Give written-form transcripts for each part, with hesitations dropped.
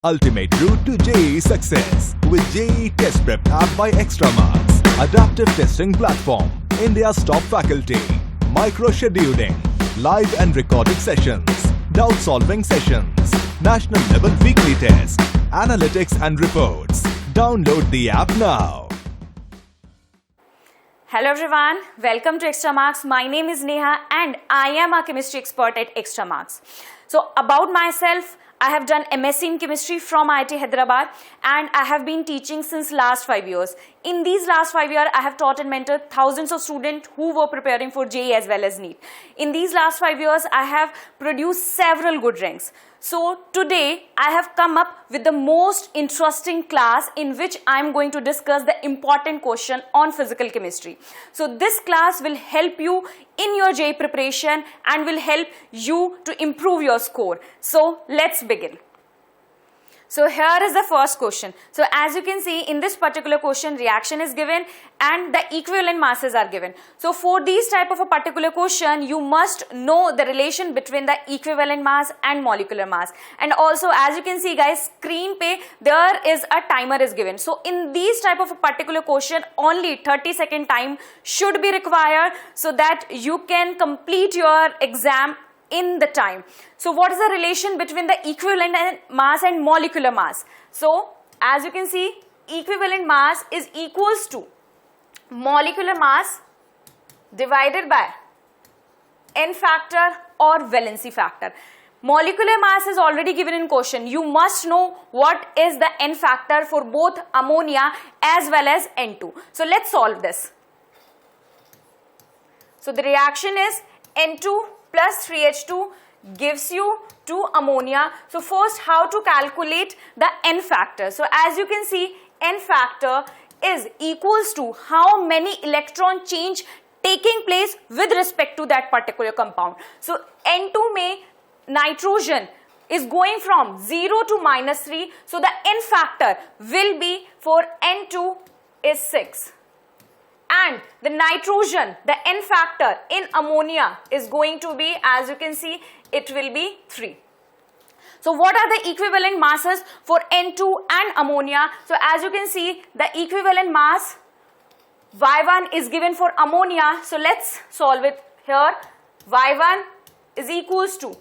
ultimate route to JEE success with JEE Test Prep app by Extra Marks. Adaptive testing platform, India's top faculty, micro-scheduling, live and recorded sessions, doubt-solving sessions, national level weekly tests, analytics and reports. Download the app now. Hello everyone, welcome to Extra Marks. My name is Neha and I am a chemistry expert at Extra Marks. So about myself, I have done MSc in chemistry from IIT Hyderabad and I have been teaching since last 5 years. In these last 5 years, I have taught and mentored thousands of students who were preparing for JEE as well as NEET. In these last 5 years, I have produced several good ranks. So today, I have come up with the most interesting class in which I am going to discuss the important question on physical chemistry. So this class will help you in your JEE preparation and will help you to improve your score. So let's begin. So here is the first question. So as you can see in this particular question, reaction is given and the equivalent masses are given. So for these type of a particular question, you must know the relation between the equivalent mass and molecular mass. And also as you can see guys, screen pe there is a timer is given. So in these type of a particular question, only 30-second time should be required so that you can complete your exam in the time. So what is the relation between the equivalent mass and molecular mass? So as you can see, equivalent mass is equals to molecular mass divided by N factor or valency factor. Molecular mass is already given in question. You must know what is the N factor for both ammonia as well as N2. So let's solve this. So the reaction is N2 plus 3H2 gives you 2 ammonia. So first, how to calculate the N factor? So as you can see, N factor is equals to how many electron change taking place with respect to that particular compound. So N2 may nitrogen is going from 0 to -3. So the N factor will be for N2 is 6. And the nitrogen, the N factor in ammonia is going to be, as you can see, it will be 3. So what are the equivalent masses for N2 and ammonia? So as you can see, the equivalent mass Y1 is given for ammonia. So let's solve it here. Y1 is equals to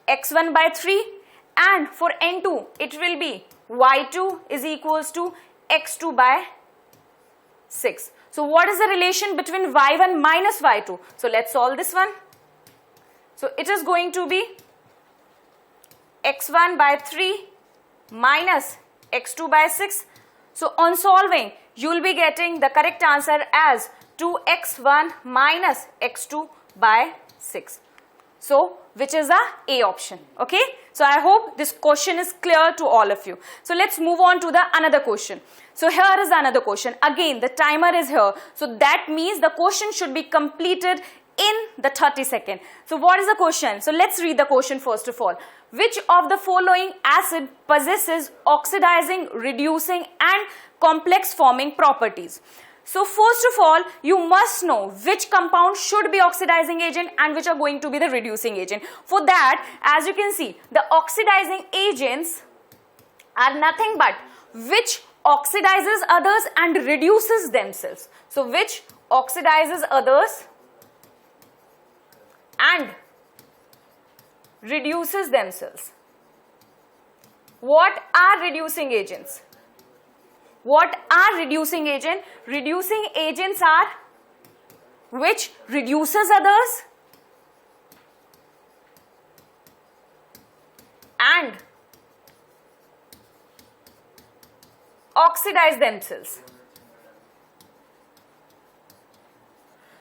X1 by 3 and for N2 it will be Y2 is equals to X2 by 6. So what is the relation between Y1 minus Y2? So let's solve this one. So it is going to be X1 by 3 minus X2 by 6. So on solving, you will be getting the correct answer as 2X1 minus X2 by 6. So which is the A option, okay? So I hope this question is clear to all of you. So let's move on to the another question. So here is another question. Again, the timer is here. So that means the question should be completed in the 30 seconds. So what is the question? So let's read the question first of all. Which of the following acid possesses oxidizing, reducing and complex forming properties? So first of all, you must know which compound should be oxidizing agent and which are going to be the reducing agent. For that, as you can see, the oxidizing agents are nothing but which oxidizes others and reduces themselves. So which oxidizes others and reduces themselves. What are reducing agents? What are reducing agents? Reducing agents are which reduces others and oxidize themselves.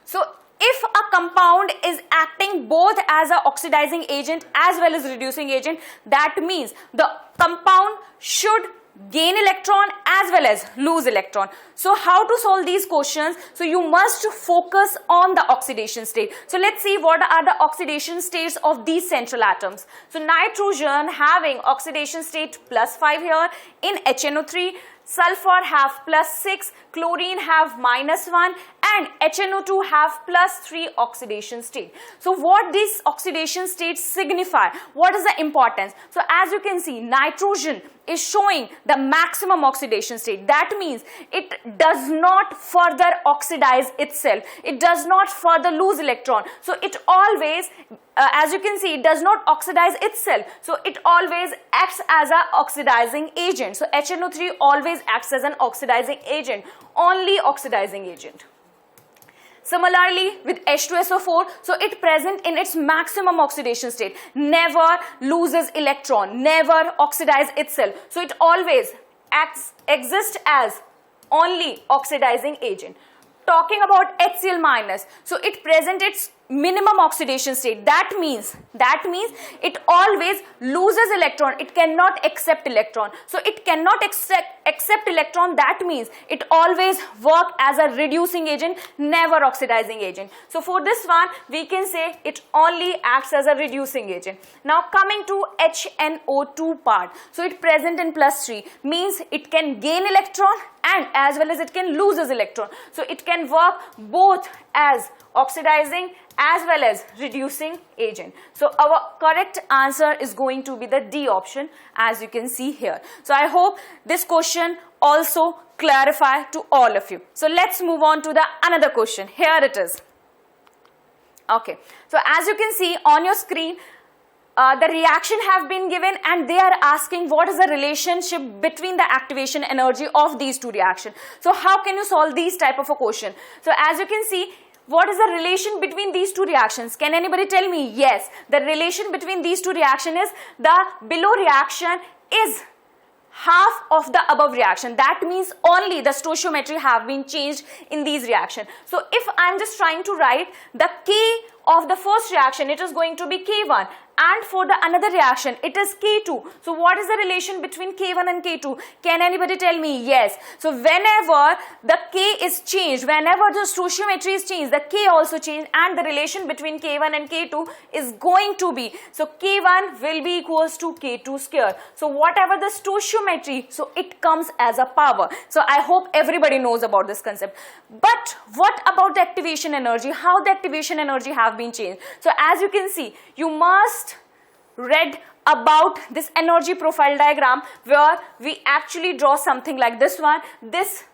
So if a compound is acting both as an oxidizing agent as well as reducing agent, that means the compound should gain electron as well as lose electron. So how to solve these questions? So you must focus on the oxidation state. So let's see what are the oxidation states of these central atoms. So nitrogen having oxidation state +5 here in HNO3, sulfur have +6, chlorine have -1 and HNO2 have +3 oxidation state. So what these oxidation states signify? What is the importance? So as you can see, nitrogen is showing the maximum oxidation state. That means it does not further oxidize itself. It does not further lose electron. So it always, as you can see, it does not oxidize itself. So it always acts as an oxidizing agent. So HNO3 always acts as an oxidizing agent, only oxidizing agent. Similarly with H2SO4, so it present in its maximum oxidation state, never loses electron, never oxidize itself. So it always exists as only oxidizing agent. Talking about HCl-, so it presents its minimum oxidation state. That means it always loses electron. It cannot accept electron. So it cannot accept electron. That means it always work as a reducing agent, never oxidizing agent. So for this one, we can say it only acts as a reducing agent. Now coming to HNO2 part, so it present in +3, means it can gain electron and as well as it can loses electron. So it can work both as oxidizing as well as reducing agent. So our correct answer is going to be the D option, as you can see here. So I hope this question also clarify to all of you. So let's move on to the another question. Here it is. Okay, so as you can see on your screen, the reaction have been given and they are asking what is the relationship between the activation energy of these two reactions. So how can you solve these type of a question? So as you can see, what is the relation between these two reactions? Can anybody tell me? Yes, the relation between these two reactions is the below reaction is half of the above reaction. That means only the stoichiometry have been changed in these reactions. So if I am just trying to write the K of the first reaction, it is going to be K1, and for the another reaction it is K2. So what is the relation between K1 and K2? Can anybody tell me? Yes. So whenever the K is changed, whenever the stoichiometry is changed, the K also changed, and the relation between K1 and K2 is going to be, so K1 will be equals to K2 square. So whatever the stoichiometry, so it comes as a power. So I hope everybody knows about this concept. But what about the activation energy? How the activation energy have been changed? So as you can see, you must read about this energy profile diagram where we actually draw something like this one. This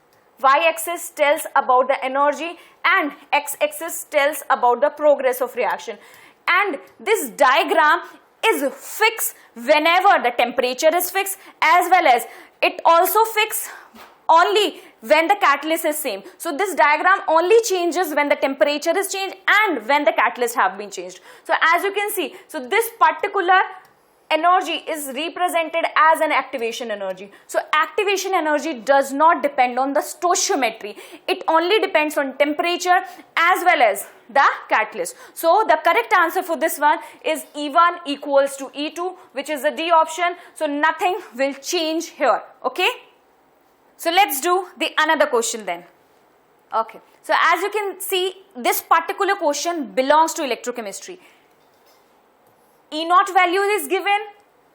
y-axis tells about the energy and x-axis tells about the progress of reaction. And this diagram is fixed whenever the temperature is fixed, as well as it also fixed only when the catalyst is same. So this diagram only changes when the temperature is changed and when the catalyst have been changed. So as you can see, so this particular energy is represented as an activation energy. So activation energy does not depend on the stoichiometry. It only depends on temperature as well as the catalyst. So the correct answer for this one is E1 equals to E2, which is the D option. So nothing will change here. Okay. So let's do the another question then. Okay. So as you can see, this particular question belongs to electrochemistry. E0 value is given,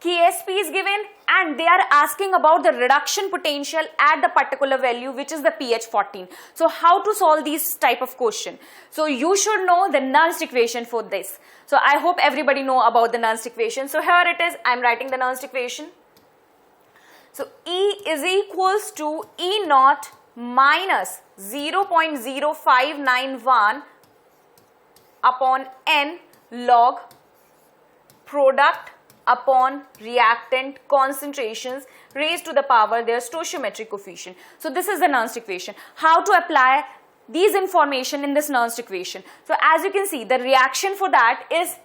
Ksp is given, and they are asking about the reduction potential at the particular value, which is the pH 14. So how to solve these type of question? So you should know the Nernst equation for this. So I hope everybody know about the Nernst equation. So here it is, I am writing the Nernst equation. So E is equals to E0 minus 0.0591 upon N log product upon reactant concentrations raised to the power their stoichiometric coefficient. So this is the Nernst equation. How to apply these information in this Nernst equation? So as you can see, the reaction for that is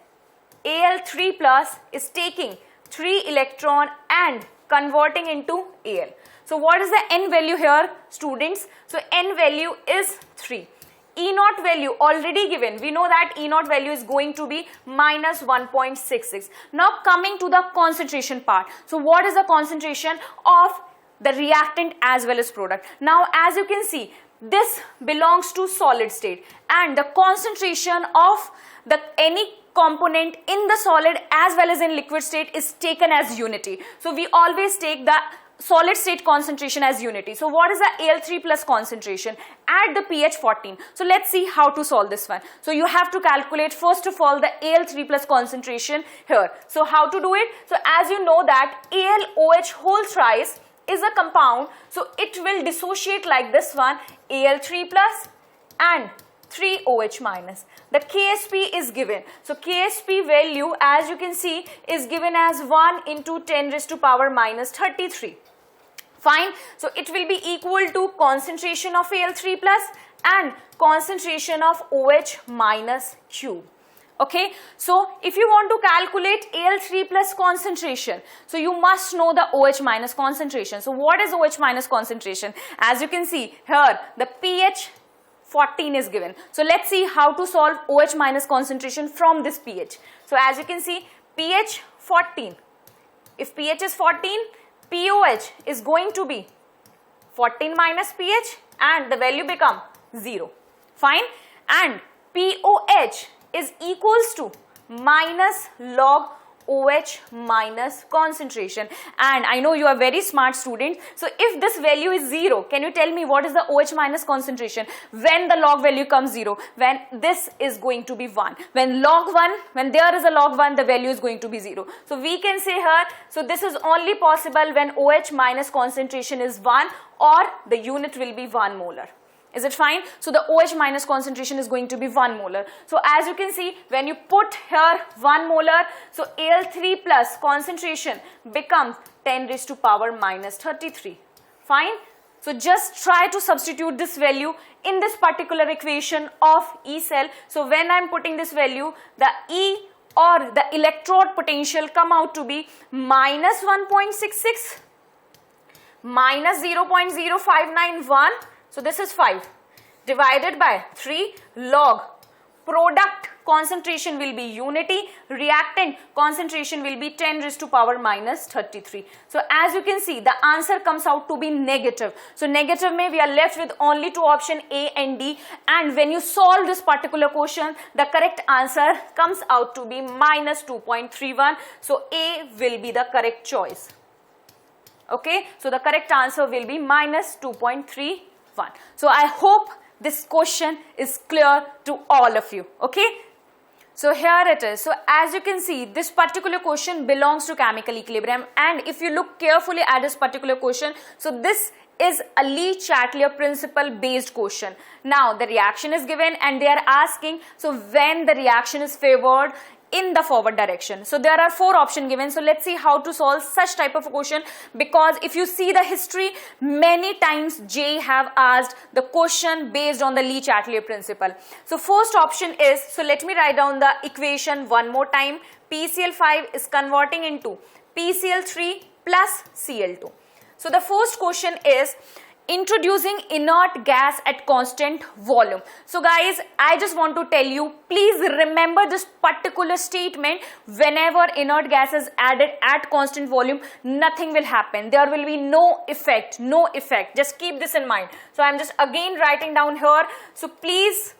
Al3 plus is taking 3 electron and converting into Al. So what is the N value here, students? So N value is 3. E0 value already given. We know that E0 value is going to be minus 1.66. Now coming to the concentration part. So what is the concentration of the reactant as well as product? Now as you can see, this belongs to solid state, and the concentration of the any component in the solid as well as in liquid state is taken as unity. So we always take the solid state concentration as unity. So what is the Al3 plus concentration at the pH 14? So let's see how to solve this one. So you have to calculate first of all the Al3 plus concentration here. So how to do it? So as you know that AlOH whole thrice is a compound, so it will dissociate like this one, Al3 plus and 3OH minus. The Ksp is given. So Ksp value, as you can see, is given as 1 into 10 raised to power minus 33. Fine. So it will be equal to concentration of Al3 plus and concentration of OH minus cube. Okay. So if you want to calculate Al3 plus concentration, so you must know the OH minus concentration. So what is OH minus concentration? As you can see here, the pH 14 is given. So let's see how to solve OH minus concentration from this pH. So as you can see, pH 14. If pH is 14, POH is going to be 14 minus pH and the value become 0. Fine. And POH is equals to minus log OH minus concentration. And I know you are very smart student. So if this value is 0, can you tell me what is the OH minus concentration when the log value comes 0? When this is going to be 1. When log 1, when there is a log 1, the value is going to be 0. So we can say here, so this is only possible when OH minus concentration is 1 or the unit will be 1 molar. Is it fine? So the OH minus concentration is going to be 1 molar. So as you can see, when you put here 1 molar, so Al3 plus concentration becomes 10 raised to power minus 33. Fine? So just try to substitute this value in this particular equation of E cell. So when I am putting this value, the E or the electrode potential come out to be minus 1.66 minus 0.0591. So this is 5 divided by 3 log product concentration will be unity, reactant concentration will be 10 raised to power minus 33. So as you can see, the answer comes out to be negative. So negative mein we are left with only two options A and D, and when you solve this particular question, the correct answer comes out to be minus 2.31. So A will be the correct choice. Okay, so the correct answer will be minus 2.31. So I hope this question is clear to all of you. Okay, so here it is. So as you can see, this particular question belongs to chemical equilibrium, and if you look carefully at this particular question, so this is a Le-Chatelier principle based question. Now the reaction is given and they are asking, so when the reaction is favored in the forward direction. So there are 4 options given. So let's see how to solve such type of a question, because if you see the history, many times JEE have asked the question based on the Le-Chatelier principle. So first option is, so let me write down the equation one more time. PCl5 is converting into PCl3 plus Cl2. So the first question is introducing inert gas at constant volume. So guys, I just want to tell you, please remember this particular statement. Whenever inert gas is added at constant volume, nothing will happen. There will be no effect, no effect. Just keep this in mind. So I am just again writing down here. So please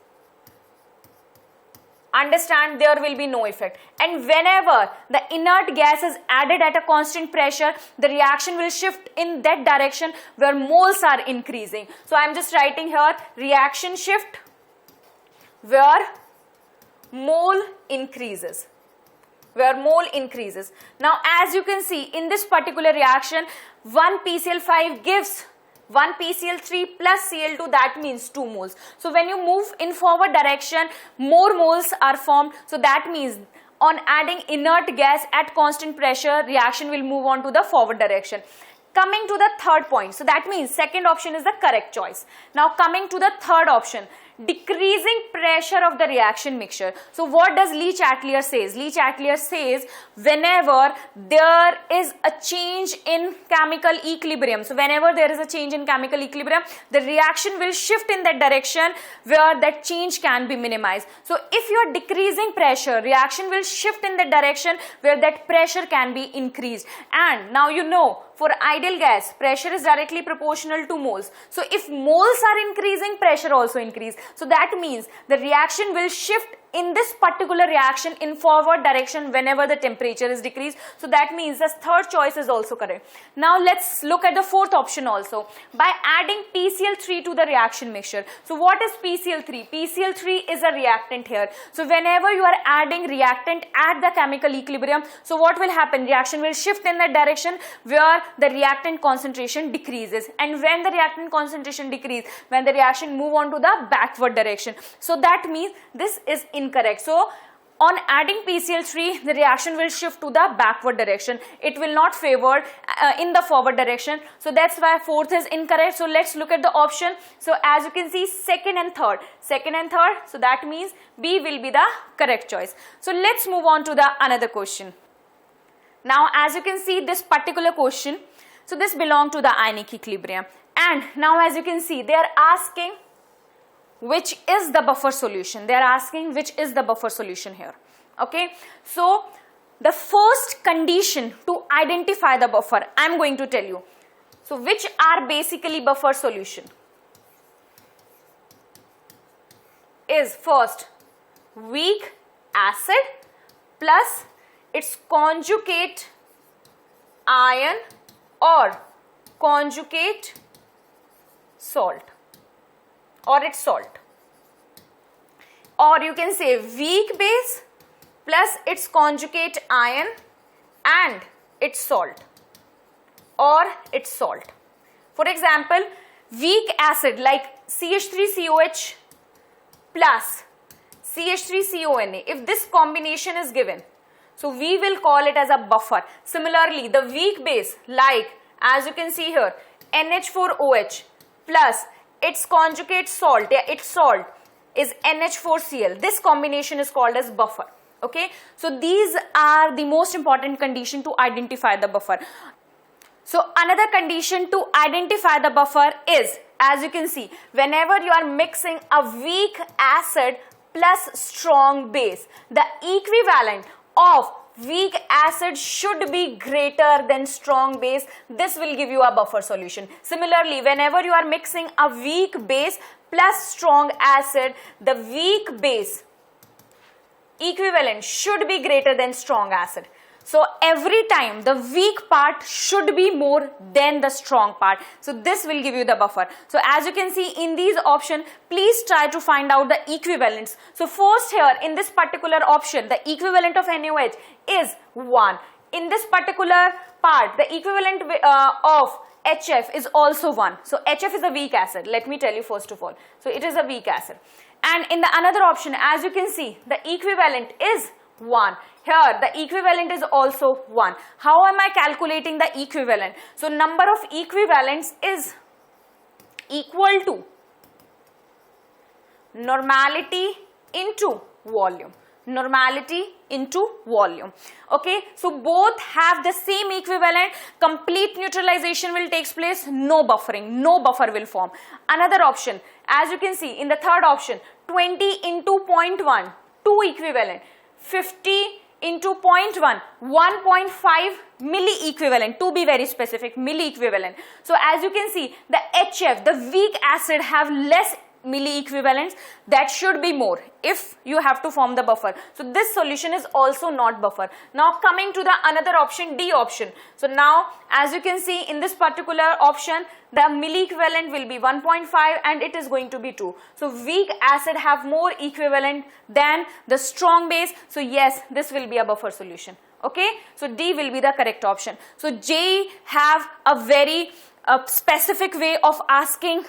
understand, there will be no effect. And whenever the inert gas is added at a constant pressure, the reaction will shift in that direction where moles are increasing. So I am just writing here, reaction shift where mole increases. Where mole increases. Now as you can see, in this particular reaction, 1 PCl5 gives 1 PCl3 plus Cl2, that means 2 moles. So when you move in forward direction, more moles are formed. So that means on adding inert gas at constant pressure, reaction will move on to the forward direction. Coming to the third point, so that means second option is the correct choice. Now coming to the third option, decreasing pressure of the reaction mixture. So what does Le-Chatelier says? Le-Chatelier says whenever there is a change in chemical equilibrium, so whenever there is a change in chemical equilibrium, the reaction will shift in that direction where that change can be minimized. So if you are decreasing pressure, reaction will shift in the direction where that pressure can be increased. And now you know, for ideal gas, pressure is directly proportional to moles. So if moles are increasing, pressure also increase. So that means the reaction will shift in this particular reaction in forward direction whenever the temperature is decreased. So that means the third choice is also correct. Now let's look at the fourth option also. By adding PCl3 to the reaction mixture. So what is PCl3? PCl3 is a reactant here. So whenever you are adding reactant at the chemical equilibrium, so what will happen? Reaction will shift in the direction where the reactant concentration decreases. And when the reactant concentration decreases, when the reaction move on to the backward direction. So that means this is incorrect. So on adding PCl3, the reaction will shift to the backward direction. It will not favor in the forward direction. So that's why fourth is incorrect. So let's look at the option. So as you can see, second and third. So that means B will be the correct choice. So let's move on to the another question. Now as you can see, this particular question, so this belongs to the ionic equilibrium. And now as you can see, they are asking which is the buffer solution. They are asking which is the buffer solution here. Okay. So the first condition to identify the buffer, I am going to tell you. So which are basically buffer solution? Is first weak acid plus its conjugate ion or conjugate salt or its salt, or you can say weak base plus its conjugate ion and its salt or its salt. For example, weak acid like CH3COH plus CH3CONa, if this combination is given, so we will call it as a buffer. Similarly, the weak base like, as you can see here, NH4OH plus its conjugate salt, its salt is NH4Cl. This combination is called as buffer. Okay, so these are the most important condition to identify the buffer. So another condition to identify the buffer is, as you can see, whenever you are mixing a weak acid plus strong base, the equivalent of weak acid should be greater than strong base. This will give you a buffer solution. Similarly, whenever you are mixing a weak base plus strong acid, the weak base equivalent should be greater than strong acid. So every time the weak part should be more than the strong part. So this will give you the buffer. So as you can see in these options, please try to find out the equivalents. So first here in this particular option, the equivalent of NaOH is 1. In this particular part, the equivalent of HF is also 1. So HF is a weak acid. Let me tell you first of all. So it is a weak acid. And in the another option, as you can see, the equivalent is 1. Here the equivalent is also 1. How am I calculating the equivalent? So number of equivalents is equal to normality into volume. Normality into volume. Okay, so both have the same equivalent. Complete neutralization will take place. No buffering. No buffer will form. Another option, as you can see in the third option, 20 into 0.1, 2 equivalent. 50 into 0.1, 1.5 milli equivalent, to be very specific, milli equivalent. So as you can see, the HF, the weak acid, have less milli equivalents. That should be more if you have to form the buffer. So this solution is also not buffer. Now coming to the another option, D option. So now as you can see in this particular option, the milli equivalent will be 1.5 and it is going to be 2. So weak acid have more equivalent than the strong base. So yes, this will be a buffer solution. Okay, so D will be the correct option. So J have a very specific way of asking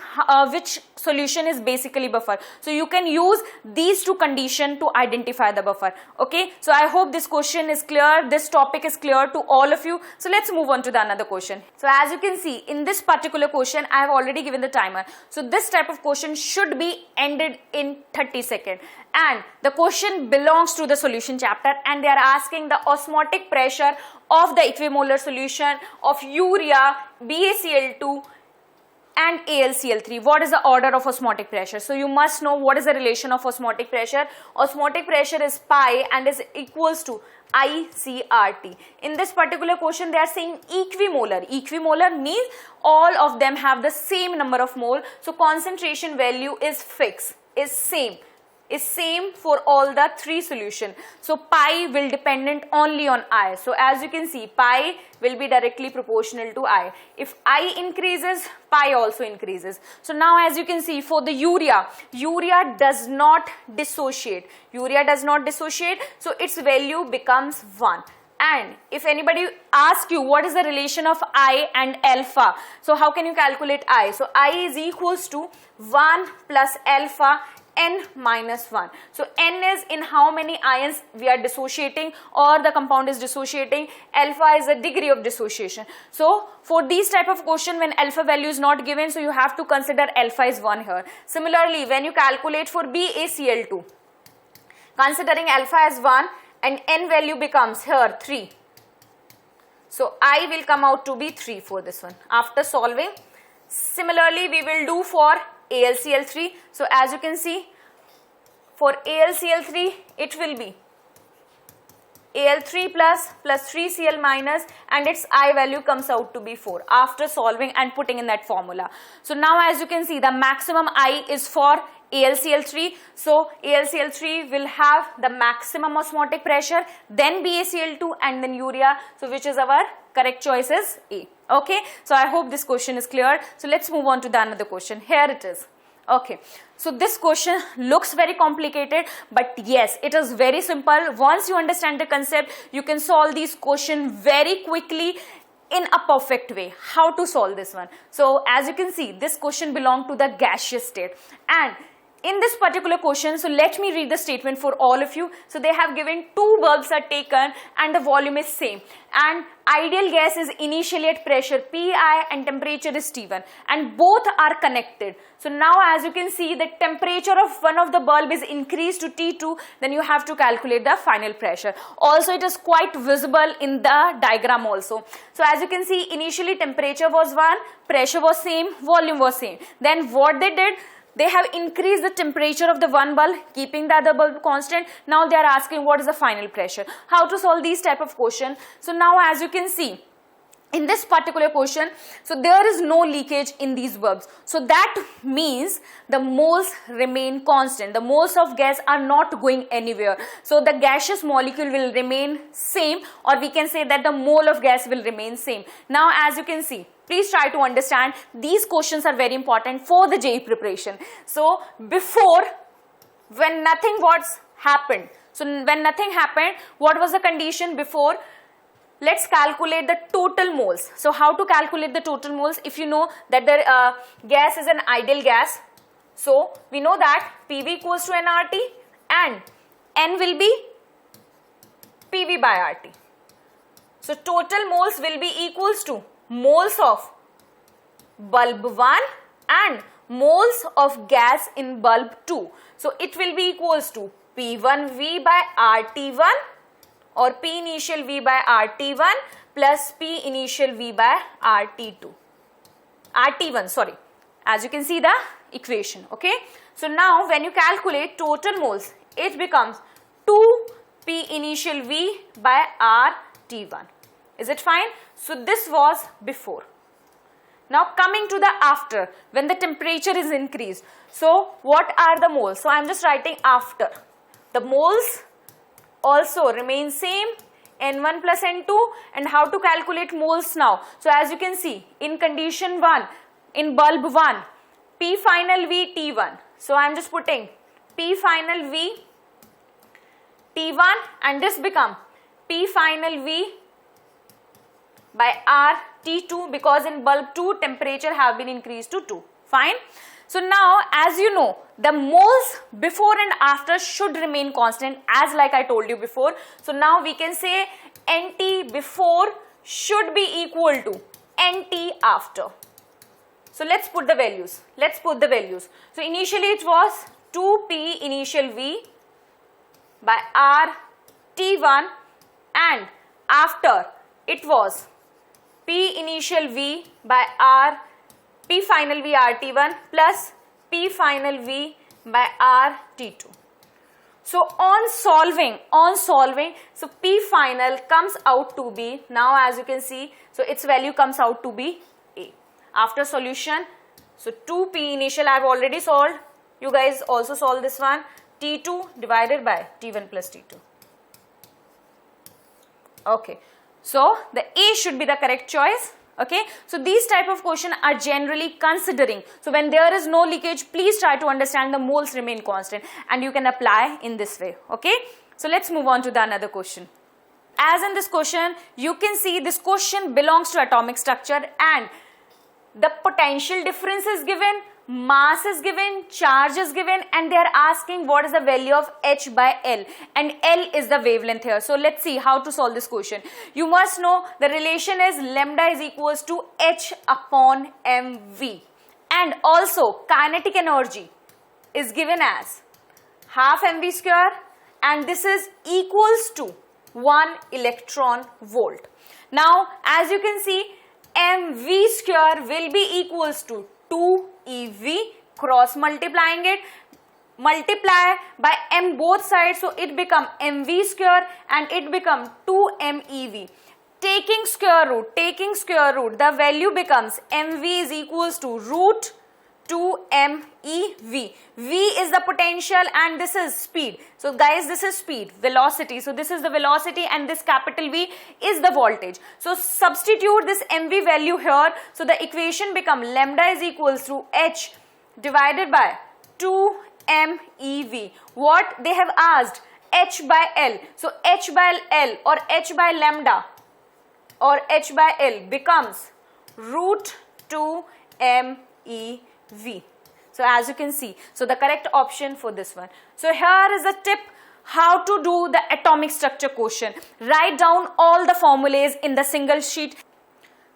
which solution is basically buffer. So you can use these two conditions to identify the buffer. Okay, so I hope this question is clear, this topic is clear to all of you. So let's move on to the another question. So as you can see in this particular question, I have already given the timer. So this type of question should be ended in 30 seconds. And the question belongs to the solution chapter and they are asking the osmotic pressure of the equimolar solution of urea, BaCl2 and AlCl3. What is the order of osmotic pressure? So you must know what is the relation of osmotic pressure. Osmotic pressure is pi and is equals to ICRT. In this particular question they are saying equimolar. Equimolar means all of them have the same number of mole. So concentration value is fixed, is same. is same for all the three solution. So pi will dependent only on I. So as you can see, pi will be directly proportional to I. If I increases, pi also increases. So now as you can see, for the urea does not dissociate. Urea does not dissociate, so its value becomes 1. And if anybody asks you what is the relation of I and alpha, so how can you calculate I? So I is equals to 1 plus alpha n minus 1. So n is in how many ions we are dissociating or the compound is dissociating. Alpha is the degree of dissociation. So for these type of question, when alpha value is not given, so you have to consider alpha is 1 here. Similarly, when you calculate for BaCl2, considering alpha as 1 and n value becomes here 3. So I will come out to be 3 for this one after solving. Similarly, we will do for AlCl3. So as you can see, for AlCl3, it will be Al3 plus 3Cl minus, and its I value comes out to be 4 after solving and putting in that formula. So now as you can see, the maximum I is for AlCl3. So AlCl3 will have the maximum osmotic pressure, then BaCl2 and then urea. So which is our correct choice is A. Okay. So I hope this question is clear. So let's move on to the another question. Here it is. Okay, so this question looks very complicated, but yes, it is very simple. Once you understand the concept, you can solve these questions very quickly in a perfect way. How to solve this one? So as you can see, this question belongs to the gaseous state, and in this particular question, so let me read the statement for all of you. So they have given 2 bulbs are taken and the volume is same, and ideal gas is initially at pressure Pi and temperature is T1, and both are connected. So now as you can see, the temperature of one of the bulb is increased to T2, then you have to calculate the final pressure. Also it is quite visible in the diagram also. So as you can see, initially temperature was 1, pressure was same, volume was same. Then what they did, they have increased the temperature of the one bulb, keeping the other bulb constant. Now they are asking what is the final pressure. How to solve these type of question? So now as you can see, in this particular question, so there is no leakage in these bulbs. So that means the moles remain constant. The moles of gas are not going anywhere. So the gaseous molecule will remain same, or we can say that the mole of gas will remain same. Now as you can see, please try to understand, these questions are very important for the JEE preparation. So before, when nothing was happened, so when nothing happened, what was the condition before? Let's calculate the total moles. So how to calculate the total moles? If you know that the gas is an ideal gas, so we know that PV equals to nRT and N will be PV by RT. So total moles will be equals to moles of bulb 1 and moles of gas in bulb 2. So it will be equals to P1V by RT1 or P initial V by RT1 plus P initial V by RT1, sorry. As you can see the equation, okay. So now when you calculate total moles, it becomes 2 P initial V by RT1. Is it fine? So this was before. Now coming to the after, when the temperature is increased. So what are the moles? So I am just writing after. The moles also remain same, N1 plus N2, and how to calculate moles now? So as you can see, in condition 1, in bulb 1, P final V T1. So I am just putting P final V T1, and this become P final V by RT2, because in bulb 2 temperature have been increased to 2. Fine. So now as you know, the moles before and after should remain constant, as like I told you before. So now we can say NT before should be equal to NT after. So let's put the values. So initially it was 2P initial V by RT1, and after it was P initial V by P final V RT1 plus P final V by RT2. So on solving, so P final comes out to be, now as you can see, so its value comes out to be A. After solution, so 2P initial I have already solved, you guys also solve this one, T2 divided by T1 plus T2. Okay, so the A should be the correct choice. Okay, so these type of question are generally considering. So when there is no leakage, please try to understand the moles remain constant, and you can apply in this way. Okay, so let's move on to the another question. As in this question, you can see this question belongs to atomic structure, and the potential difference is given, mass is given, charge is given, and they are asking what is the value of H by L, and L is the wavelength here. So let's see how to solve this question. You must know the relation is lambda is equals to H upon mv, and also kinetic energy is given as half mv square, and this is equals to 1 electron volt. Now as you can see, mv square will be equals to 2 ev, cross multiplying it, multiply by m both sides, so it become mv square and it become 2 mev. Taking square root, the value becomes mv is equals to root 2 mev. V is the potential and this is speed. So guys, this is speed, velocity. So this is the velocity and this capital V is the voltage. So substitute this mv value here. So the equation become lambda is equals to H divided by 2 mev. What they have asked, H by L. So H by L or H by lambda or H by L becomes root 2 mev. So as you can see, so the correct option for this one. So here is a tip how to do the atomic structure question. Write down all the formulas in the single sheet.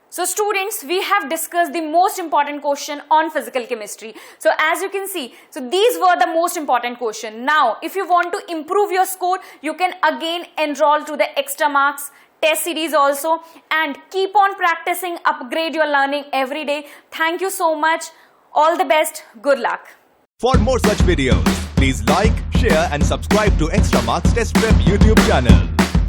So students, we have discussed the most important question on physical chemistry. So as you can see, so these were the most important question. Now if you want to improve your score, you can again enroll to the extra marks test series also, and keep on practicing, upgrade your learning every day. Thank you so much. All the best. Good luck. For more such videos, please like, share and subscribe to Extra Marks Test Prep YouTube channel.